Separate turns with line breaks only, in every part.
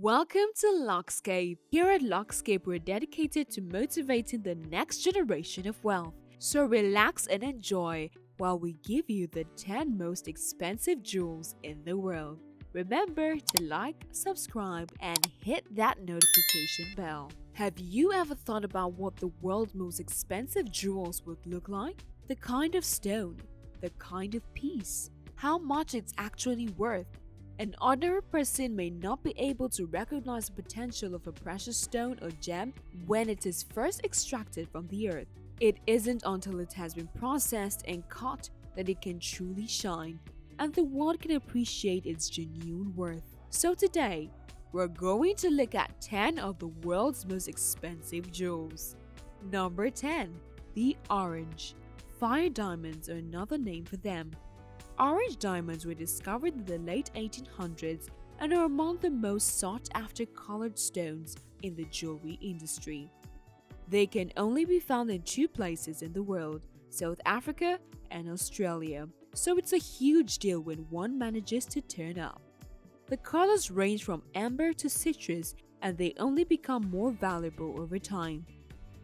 Welcome to Luxscape. Here at Luxscape, we're dedicated to motivating the next generation of wealth. So relax and enjoy while we give you the 10 most expensive jewels in the world. Remember to like, subscribe, and hit that notification bell. Have you ever thought about what the world's most expensive jewels would look like? The kind of stone, the kind of piece, how much it's actually worth. An ordinary person may not be able to recognize the potential of a precious stone or gem when it is first extracted from the earth. It isn't until it has been processed and cut that it can truly shine, and the world can appreciate its genuine worth. So today, we're going to look at 10 of the world's most expensive jewels. Number 10. The orange. Fire diamonds are another name for them. Orange diamonds were discovered in the late 1800s and are among the most sought-after colored stones in the jewelry industry. They can only be found in two places in the world, South Africa and Australia, so it's a huge deal when one manages to turn up. The colors range from amber to citrus, and they only become more valuable over time.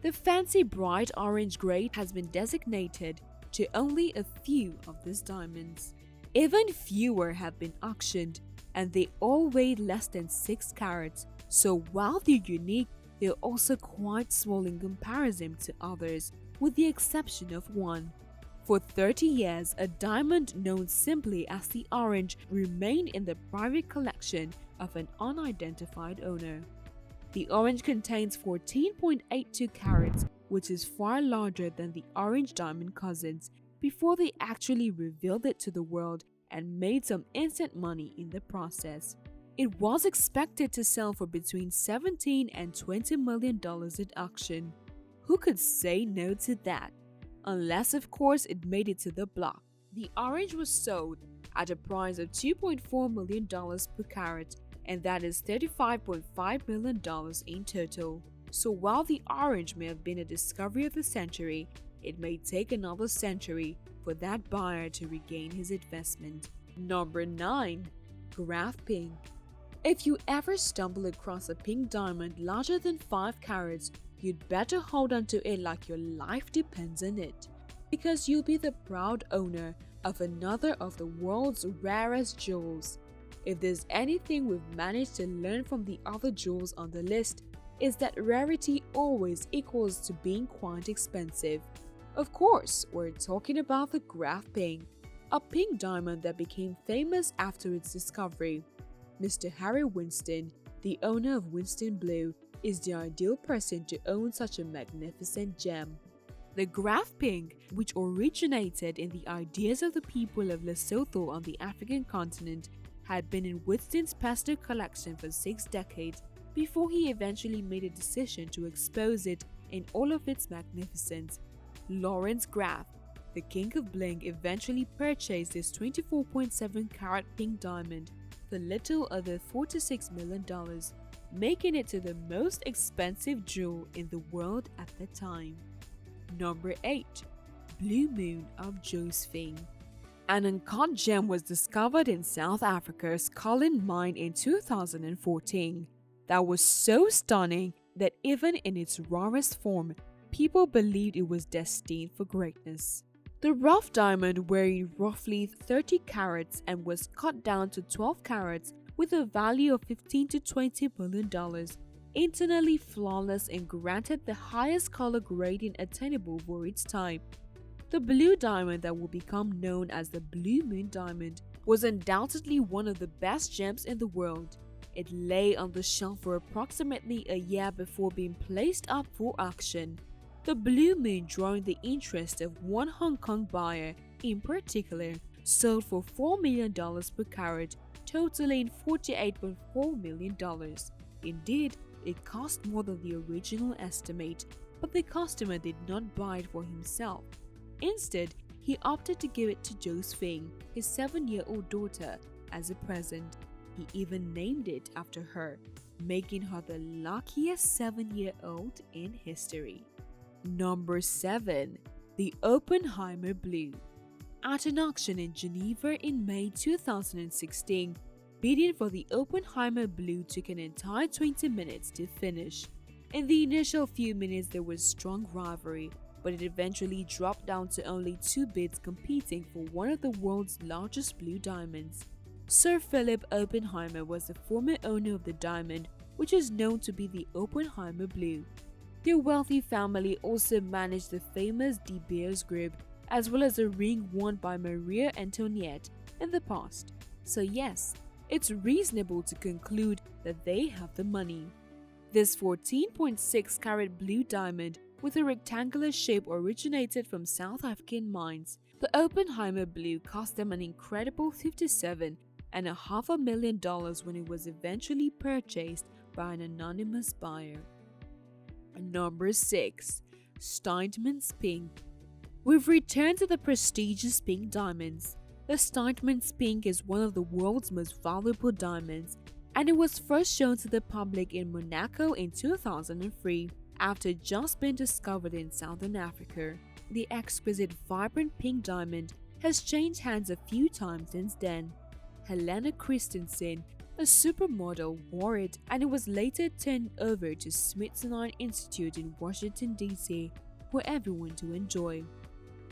The fancy bright orange grade has been designated to only a few of these diamonds. Even fewer have been auctioned, and they all weigh less than 6 carats, so while they're unique, they're also quite small in comparison to others, with the exception of one. For 30 years, a diamond known simply as the orange remained in the private collection of an unidentified owner. The orange contains 14.82 carats, which is far larger than the orange diamond cousins, before they actually revealed it to the world and made some instant money in the process. It was expected to sell for between $17 and $20 million at auction. Who could say no to that? Unless, of course, it made it to the block. The orange was sold at a price of $2.4 million per carat, and that is $35.5 million in total. So while the orange may have been a discovery of the century, it may take another century for that buyer to regain his investment. Number 9. GRAFF Pink. If you ever stumble across a pink diamond larger than 5 carats, you'd better hold on to it like your life depends on it, because you'll be the proud owner of another of the world's rarest jewels. If there's anything we've managed to learn from the other jewels on the list, is that rarity always equals to being quite expensive. Of course, we're talking about the GRAFF Pink, a pink diamond that became famous after its discovery. Mr. Harry Winston, the owner of Winston Blue, is the ideal person to own such a magnificent gem. The GRAFF Pink, which originated in the ideas of the people of Lesotho on the African continent, had been in Winston's personal collection for 6 decades before he eventually made a decision to expose it in all of its magnificence. Lawrence Graff, the king of bling, eventually purchased this 24.7 carat pink diamond for little over $4 to $6 million, making it to the most expensive jewel in the world at the time. Number 8. Blue Moon of Josephine. An uncut gem was discovered in South Africa's CULLINAN mine in 2014 that was so stunning that even in its rawest form, people believed it was destined for greatness. The rough diamond, weighing roughly 30 carats and was cut down to 12 carats with a value of $15 to $20 million, internally flawless and granted the highest color grading attainable for its time. The blue diamond that will become known as the Blue Moon diamond was undoubtedly one of the best gems in the world. It lay on the shelf for approximately a year before being placed up for auction. The Blue Moon, drawing the interest of one Hong Kong buyer in particular, sold for $4 million per carat, totaling $48.4 million. Indeed, it cost more than the original estimate, but the customer did not buy it for himself. Instead, he opted to give it to Josephine, his 7-year-old daughter, as a present. He even named it after her, making her the luckiest 7-year-old in history. Number 7. The Oppenheimer Blue. At an auction in Geneva in May 2016, Bidding for the Oppenheimer Blue took an entire 20 minutes to finish. In the initial few minutes there was strong rivalry, but it eventually dropped down to only 2 bids competing for one of the world's largest blue diamonds. Sir Philip Oppenheimer was the former owner of the diamond, which is known to be the Oppenheimer Blue. Their wealthy family also managed the famous De Beers Group, as well as a ring worn by Maria Antoinette in the past. So yes, it's reasonable to conclude that they have the money. This 14.6 carat blue diamond with a rectangular shape originated from South African mines. The Oppenheimer Blue cost them an incredible $57.5 million when it was eventually purchased by an anonymous buyer. Number 6. STEINMETZ Pink. We've returned to the prestigious pink diamonds. The STEINMETZ Pink is one of the world's most valuable diamonds, and it was first shown to the public in Monaco in 2003 after just being discovered in Southern Africa. The exquisite vibrant pink diamond has changed hands a few times since then. Helena Christensen, a supermodel, wore it, and it was later turned over to Smithsonian Institute in Washington, D.C. for everyone to enjoy.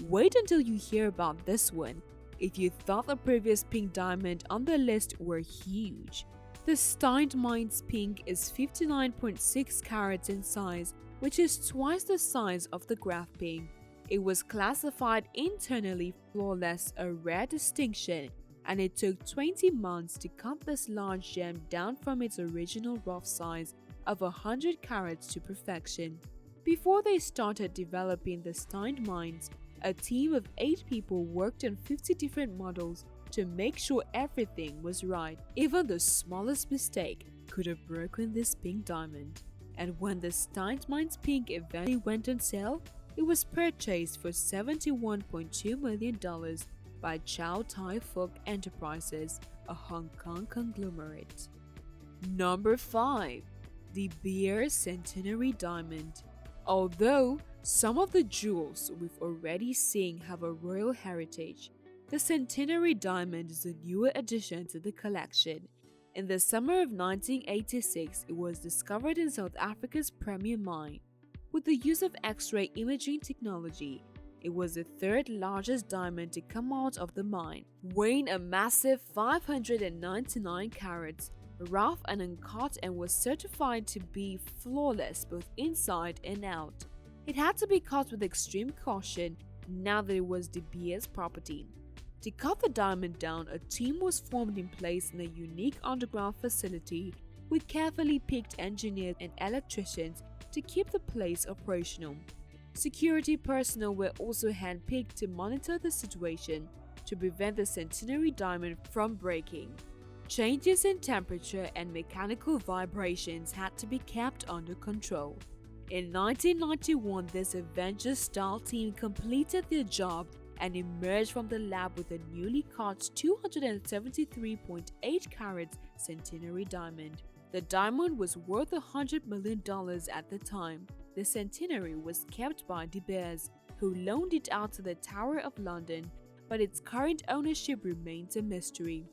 Wait until you hear about this one. If you thought the previous pink diamond on the list were huge. The STEINMETZ Pink is 59.6 carats in size, which is twice the size of the GRAFF Pink. It was classified internally flawless, a rare distinction, and it took 20 months to cut this large gem down from its original rough size of 100 carats to perfection. Before they started developing the STEINMETZ, a team of 8 people worked on 50 different models to make sure everything was right. Even the smallest mistake could have broken this pink diamond. And when the STEINMETZ Pink eventually went on sale, it was purchased for $71.2 million by Chow Tai Fook Enterprises, a Hong Kong conglomerate. Number 5. De Beers Centenary Diamond. Although some of the jewels we've already seen have a royal heritage, the Centenary diamond is a newer addition to the collection. In the summer of 1986, it was discovered in South Africa's Premier Mine. With the use of X-ray imaging technology, it was the 3rd largest diamond to come out of the mine, weighing a massive 599 carats, rough and uncut, and was certified to be flawless both inside and out. It had to be cut with extreme caution now that it was De Beers' property. To cut the diamond down, a team was formed in place in a unique underground facility with carefully picked engineers and electricians to keep the place operational. Security personnel were also handpicked to monitor the situation to prevent the Centenary diamond from breaking. Changes in temperature and mechanical vibrations had to be kept under control. In 1991, this Avengers-style team completed their job and emerged from the lab with a newly cut 273.8 carats Centenary diamond. The diamond was worth $100 million at the time. The Centenary was kept by De Beers, who loaned it out to the Tower of London, but its current ownership remains a mystery.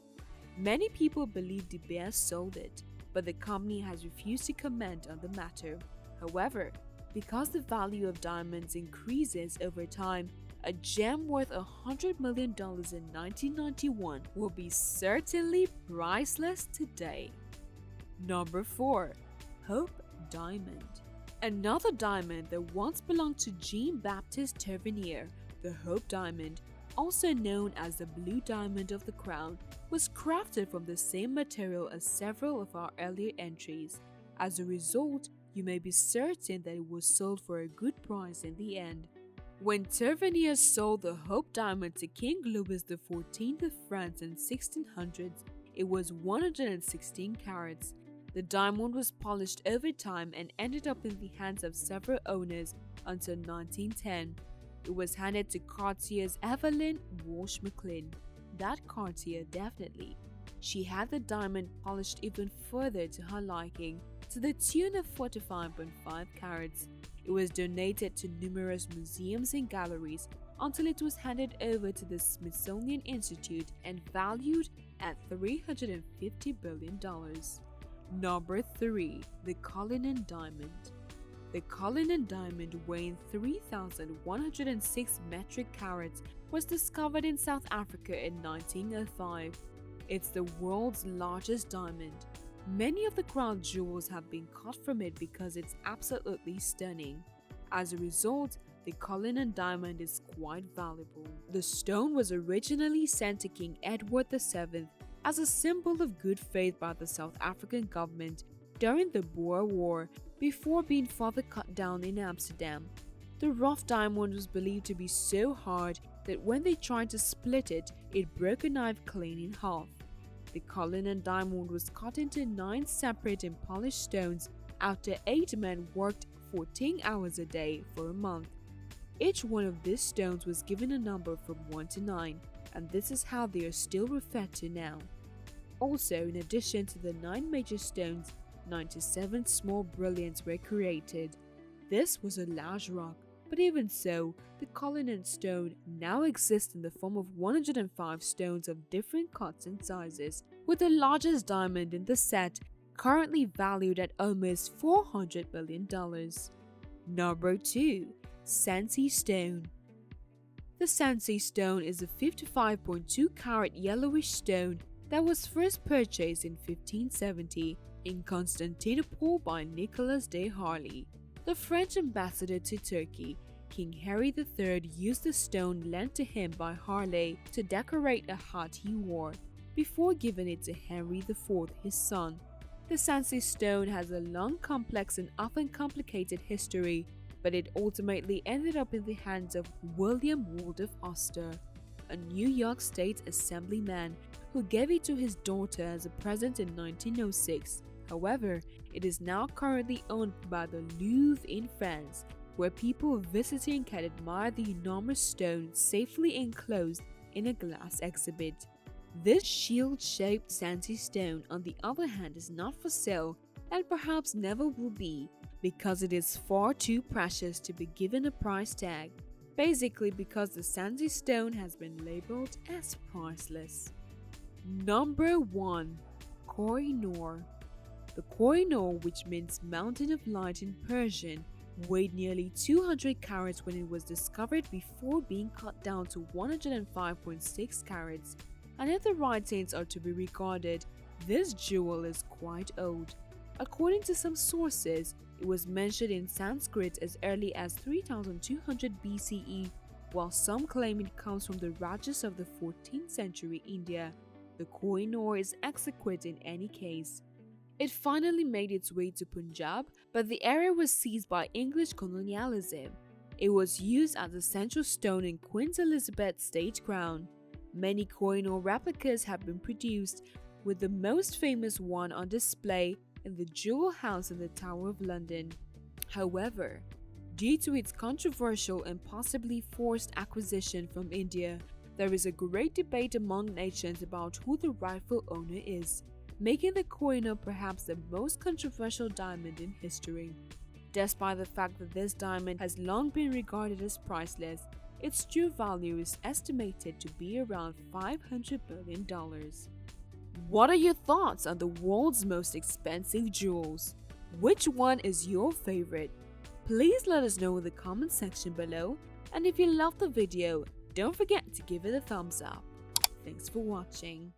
Many people believe De Beers sold it, but the company has refused to comment on the matter. However, because the value of diamonds increases over time, a gem worth $100 million in 1991 will be certainly priceless today. Number 4. Hope Diamond. Another diamond that once belonged to Jean-Baptiste Tavernier, the Hope Diamond, also known as the Blue Diamond of the Crown, was crafted from the same material as several of our earlier entries. As a result, you may be certain that it was sold for a good price in the end. When Tavernier sold the Hope Diamond to King Louis XIV of France in 1600s, it was 116 carats. The diamond was polished over time and ended up in the hands of several owners until 1910. It was handed to Cartier's Evelyn Walsh McLean. That Cartier definitely. She had the diamond polished even further to her liking, to the tune of 45.5 carats. It was donated to numerous museums and galleries until it was handed over to the Smithsonian Institute and valued at $350 billion. Number 3. The Cullinan Diamond. The Cullinan diamond, weighing 3,106 metric carats, was discovered in South Africa in 1905. It's the world's largest diamond. Many of the crown jewels have been cut from it because it's absolutely stunning. As a result, the Cullinan diamond is quite valuable. The stone was originally sent to King Edward VII as a symbol of good faith by the South African government during the Boer War, before being further cut down in Amsterdam. The rough diamond was believed to be so hard that when they tried to split it, it broke a knife clean in half. The Cullinan diamond was cut into 9 separate and polished stones after 8 men worked 14 hours a day for a month. Each one of these stones was given a number from 1 to 9, and this is how they are still referred to now. Also, in addition to the 9 major stones, 97 small brilliants were created. This was a large rock, but even so, the Cullinan stone now exists in the form of 105 stones of different cuts and sizes, with the largest diamond in the set currently valued at almost $400 million. Number 2. Sancy Stone. The Sancy Stone is a 55.2 carat yellowish stone that was first purchased in 1570 in Constantinople by Nicolas de Harley. The French ambassador to Turkey, King Henry III, used the stone lent to him by Harley to decorate a hut he wore, before giving it to Henry IV, his son. The Sancy stone has a long, complex and often complicated history, but it ultimately ended up in the hands of William Waldorf Oster, a New York State Assemblyman who gave it to his daughter as a present in 1906. However, it is now currently owned by the Louvre in France, where people visiting can admire the enormous stone safely enclosed in a glass exhibit. This shield-shaped Sancy stone, on the other hand, is not for sale and perhaps never will be, because it is far too precious to be given a price tag, basically because the Sancy stone has been labeled as priceless. Number 1. KOH-I-NOOR. The KOH-I-NOOR, which means Mountain of Light in Persian, weighed nearly 200 carats when it was discovered before being cut down to 105.6 carats, and if the writings are to be regarded, this jewel is quite old. According to some sources, it was mentioned in Sanskrit as early as 3200 BCE, while some claim it comes from the Rajas of the 14th century India. The KOH-I-NOOR is exquisite in any case. It finally made its way to Punjab, but the area was seized by English colonialism. It was used as a central stone in Queen Elizabeth's state crown. Many KOH-I-NOOR replicas have been produced, with the most famous one on display in the Jewel House in the Tower of London. However, due to its controversial and possibly forced acquisition from India, there is a great debate among nations about who the rightful owner is, making the KOH-I-NOOR perhaps the most controversial diamond in history. Despite the fact that this diamond has long been regarded as priceless, its true value is estimated to be around $500 billion. What are your thoughts on the world's most expensive jewels? Which one is your favorite? Please let us know in the comment section below, and if you loved the video, don't forget to give it a thumbs up. Thanks for watching.